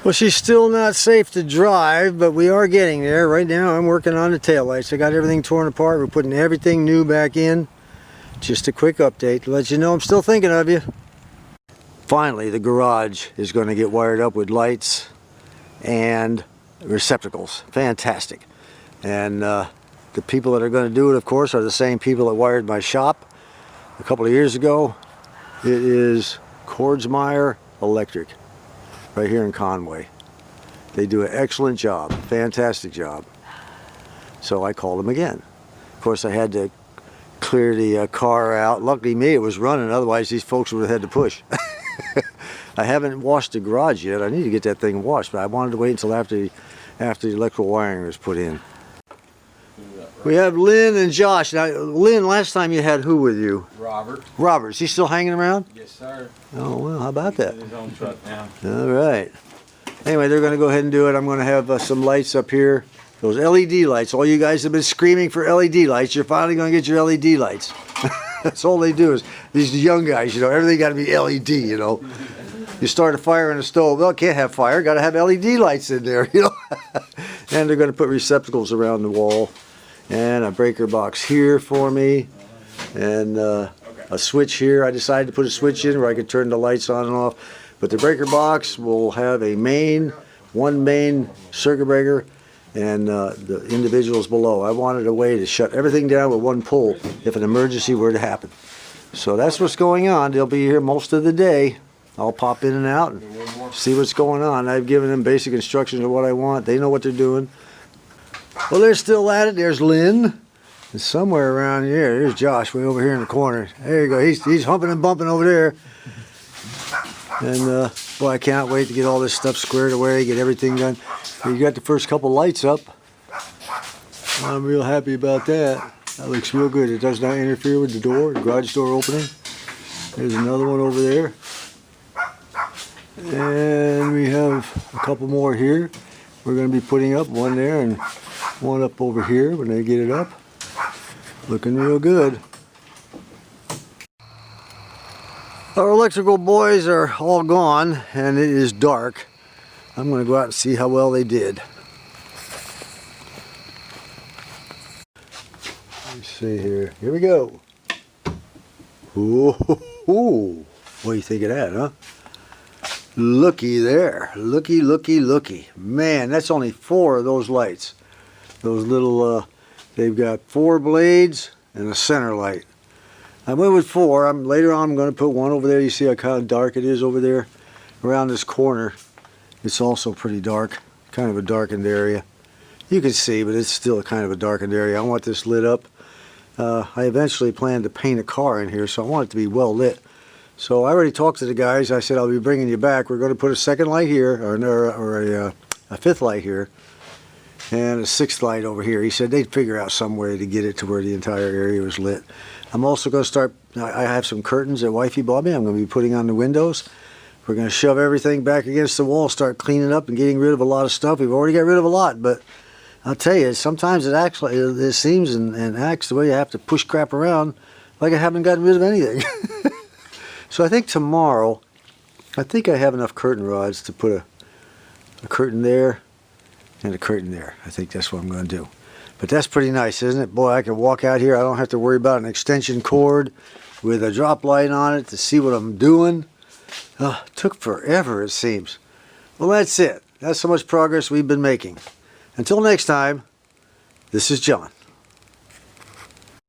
Well, she's still not safe to drive, but we are getting there. Right now I'm working on the taillights. I got everything torn apart. We're putting everything new back in. Just a quick update to let you know I'm still thinking of you. Finally, the garage is going to get wired up with lights and receptacles. Fantastic. And the people that are going to do it, of course, are the same people that wired my shop a couple of years ago. It is Kordsmeyer Electric, right here in Conway. They do an excellent job, fantastic job. So I called them again. Of course, I had to clear the car out. Luckily me, it was running, otherwise these folks would have had to push. I haven't washed the garage yet. I need to get that thing washed, but I wanted to wait until after the electrical wiring was put in. We have Lynn and Josh. Now, Lynn, last time you had who with you? Robert. Robert. Is he still hanging around? Yes, sir. Oh, well, how about that? He's in his own truck now. All right. Anyway, they're going to go ahead and do it. I'm going to have some lights up here. Those LED lights. All you guys have been screaming for LED lights. You're finally going to get your LED lights. That's all they do is, these young guys, you know, everything got to be LED, you know. You start a fire in a stove, well, can't have fire, got to have LED lights in there, you know. And they're going to put receptacles around the wall. And a breaker box here for me. And a switch here. I decided to put a switch in where I could turn the lights on and off. But the breaker box will have a one main circuit breaker, and the individuals below. I wanted a way to shut everything down with one pull if an emergency were to happen. So that's what's going on. They'll be here most of the day. I'll pop in and out and see what's going on. I've given them basic instructions of what I want. They know what they're doing. Well, they're still at it. There's Lynn. And somewhere around here, there's Josh way over here in the corner. There you go. He's humping and bumping over there. And boy, I can't wait to get all this stuff squared away, get everything done. You got the first couple lights up. I'm real happy about that. That looks real good. It does not interfere with the door, the garage door opening. There's another one over there. And we have a couple more here. We're going to be putting up one there and one up over here when they get it up. Looking real good. Our electrical boys are all gone and it is dark. I'm going to go out and see how well they did. Let's see here. Here we go. Ooh, what do you think of that, huh? Looky there. Looky, looky, looky. Man, that's only 4 of those lights. Those little, they've got 4 blades and a center light. I went with 4. Later on I'm going to put one over there. You see how kind of dark it is over there? Around this corner. It's also pretty dark. Kind of a darkened area. You can see, but it's still kind of a darkened area. I want this lit up. I eventually plan to paint a car in here, so I want it to be well lit. So I already talked to the guys. I said, I'll be bringing you back. We're going to put a second light here, or a 5th light here, and a 6th light over here. He said they'd figure out some way to get it to where the entire area was lit. I'm also going to start, I have some curtains that wifey bought me. I'm going to be putting on the windows. We're going to shove everything back against the wall, start cleaning up and getting rid of a lot of stuff. We've already got rid of a lot, but I'll tell you, sometimes it seems and acts the way you have to push crap around like I haven't gotten rid of anything. So I think tomorrow, I think I have enough curtain rods to put a curtain there and a curtain there. I think that's what I'm going to do. But that's pretty nice, isn't it? Boy, I can walk out here. I don't have to worry about an extension cord with a drop light on it to see what I'm doing. It took forever, it seems. Well, that's it. That's how much progress we've been making. Until next time, this is John.